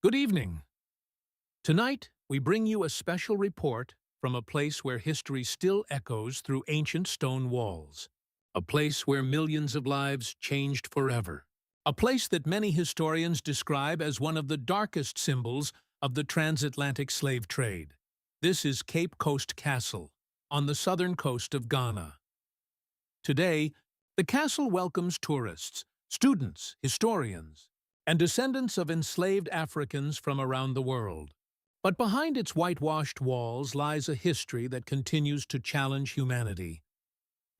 Good evening. Tonight, we bring you a special report from a place where history still echoes through ancient stone walls. A place where millions of lives changed forever. A place that many historians describe as one of the darkest symbols of the transatlantic slave trade. This is Cape Coast Castle, on the southern coast of Ghana. Today, the castle welcomes tourists, students, historians, and descendants of enslaved Africans from around the world. But behind its whitewashed walls lies a history that continues to challenge humanity.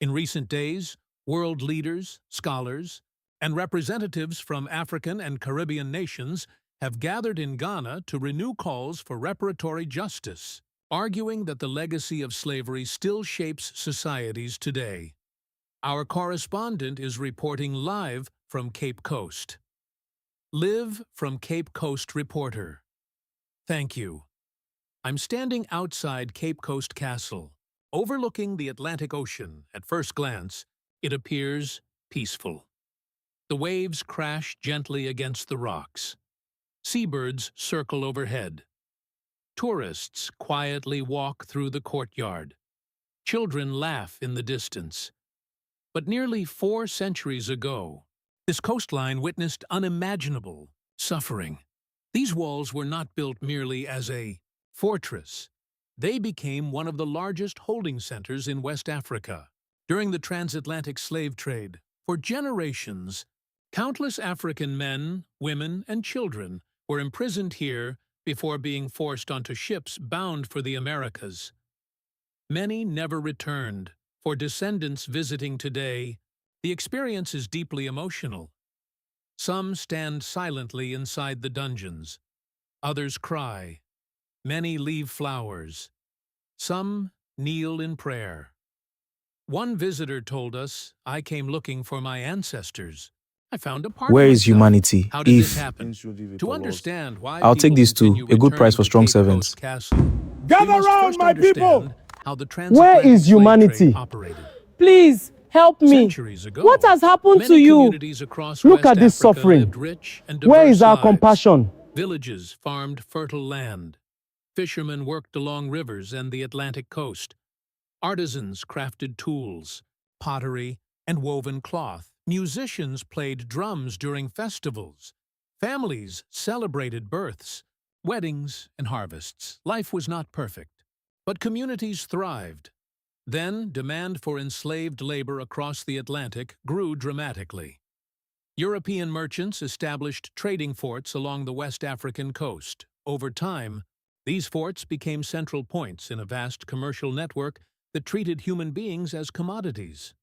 In recent days, world leaders, scholars, and representatives from African and Caribbean nations have gathered in Ghana to renew calls for reparatory justice, arguing that the legacy of slavery still shapes societies today. Our correspondent is reporting live from Cape Coast. Live from Cape Coast reporter. Thank you. I'm standing outside Cape Coast Castle, overlooking the Atlantic Ocean. At first glance, it appears peaceful. The waves crash gently against the rocks. Seabirds circle overhead. Tourists quietly walk through the courtyard. Children laugh in the distance. But nearly 4 centuries ago, this coastline witnessed unimaginable suffering. These walls were not built merely as a fortress. They became one of the largest holding centers in West Africa. During the Transatlantic Slave Trade, for generations, countless African men, women, and children were imprisoned here before being forced onto ships bound for the Americas. Many never returned. For descendants visiting today, the experience is deeply emotional. Some stand silently inside the dungeons. Others cry. Many leave flowers. Some kneel in prayer. One visitor told us, "I came looking for my ancestors. I found a part Where of is myself." humanity How did this if happen? To understand why I'll take people this too, continue a good price returning for to strong Cape servants. Coast Castle, we Gather must round, first my people! understand how the Where transatlantic is slave humanity? trade operated. Please help me. Centuries ago, What has happened many to you? communities across Look West at this Africa suffering. lived rich and diverse Where is our lives. compassion? Villages farmed fertile land. Fishermen worked along rivers and the Atlantic coast. Artisans crafted tools, pottery, and woven cloth. Musicians played drums during festivals. Families celebrated births, weddings, and harvests. Life was not perfect, but communities thrived. Then, demand for enslaved labor across the Atlantic grew dramatically. European merchants established trading forts along the West African coast. Over time, these forts became central points in a vast commercial network that treated human beings as commodities.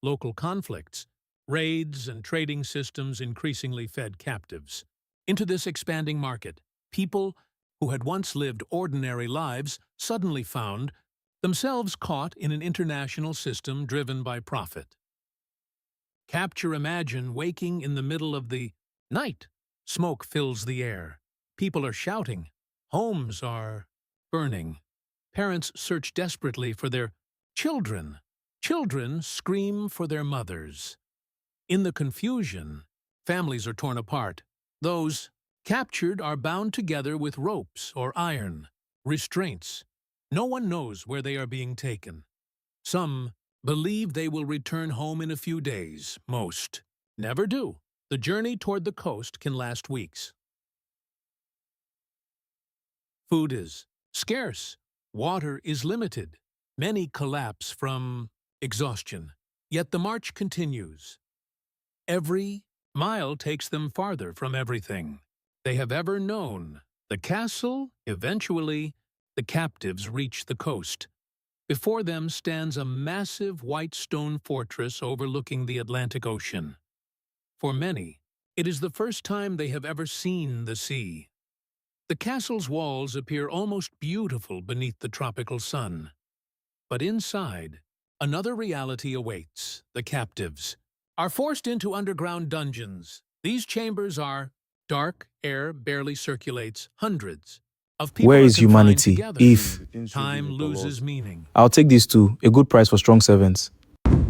Local conflicts, raids, and trading systems increasingly fed captives. Into this expanding market, people who had once lived ordinary lives suddenly found themselves caught in an international system driven by profit. Imagine waking in the middle of the night. Smoke fills the air. People are shouting. Homes are burning. Parents search desperately for their children. Children scream for their mothers. In the confusion, families are torn apart. Those captured are bound together with ropes or iron, restraints. No one knows where they are being taken. Some believe they will return home in a few days. Most never do. The journey toward the coast can last weeks. Food is scarce. Water is limited. Many collapse from exhaustion. Yet the march continues. Every mile takes them farther from everything they have ever known. The castle, eventually, the captives reach the coast. Before them stands a massive white stone fortress overlooking the Atlantic Ocean. For many, it is the first time they have ever seen the sea. The castle's walls appear almost beautiful beneath the tropical sun. But inside, another reality awaits. The captives are forced into underground dungeons. These chambers are dark, air barely circulates, hundreds of people Where are is confined humanity together. if Time loses meaning. I'll take this too, a good price for strong servants.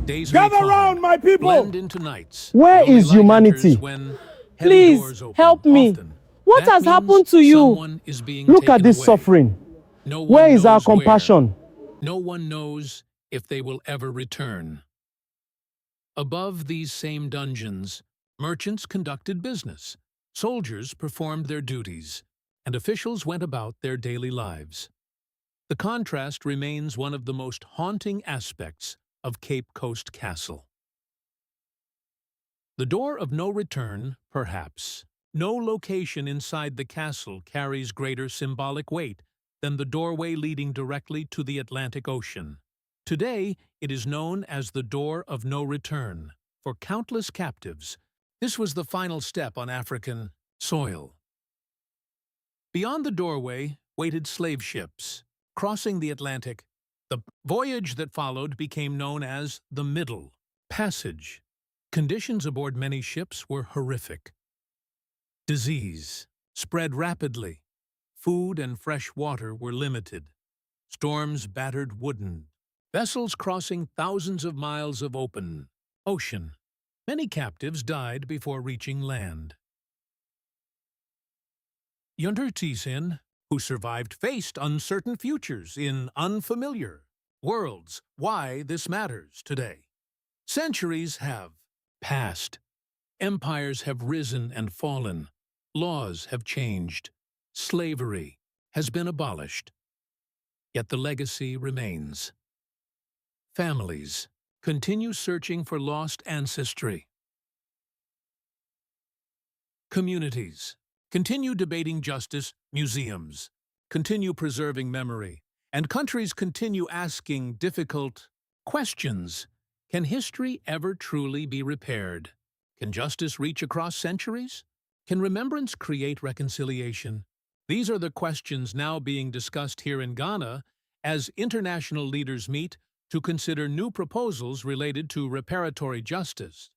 Days may Gather climb, round, my people! blend into nights. Where The only is light humanity? enters when heavy doors Please open. help me. Often, What That has means happened to you? someone is being Look taken at this away. suffering. No one Where is our knows where. compassion? No one knows if they will ever return. Above these same dungeons, merchants conducted business, soldiers performed their duties, and officials went about their daily lives. The contrast remains one of the most haunting aspects of Cape Coast Castle. The door of no return, perhaps. No location inside the castle carries greater symbolic weight than the doorway leading directly to the Atlantic Ocean. Today, it is known as the Door of No Return. For countless captives, this was the final step on African soil. Beyond the doorway waited slave ships, crossing the Atlantic. The voyage that followed became known as the Middle Passage. Conditions aboard many ships were horrific. Disease spread rapidly. Food and fresh water were limited. Storms battered wooden vessels crossing thousands of miles of open ocean. Many captives died before reaching land. Yuntertisin, who survived, faced uncertain futures in unfamiliar worlds. Why this matters today. Centuries have passed. Empires have risen and fallen. Laws have changed. Slavery has been abolished. Yet the legacy remains. Families continue searching for lost ancestry. Communities continue debating justice, museums continue preserving memory, and countries continue asking difficult questions. Can history ever truly be repaired? Can justice reach across centuries? Can remembrance create reconciliation? These are the questions now being discussed here in Ghana as international leaders meet to consider new proposals related to reparatory justice.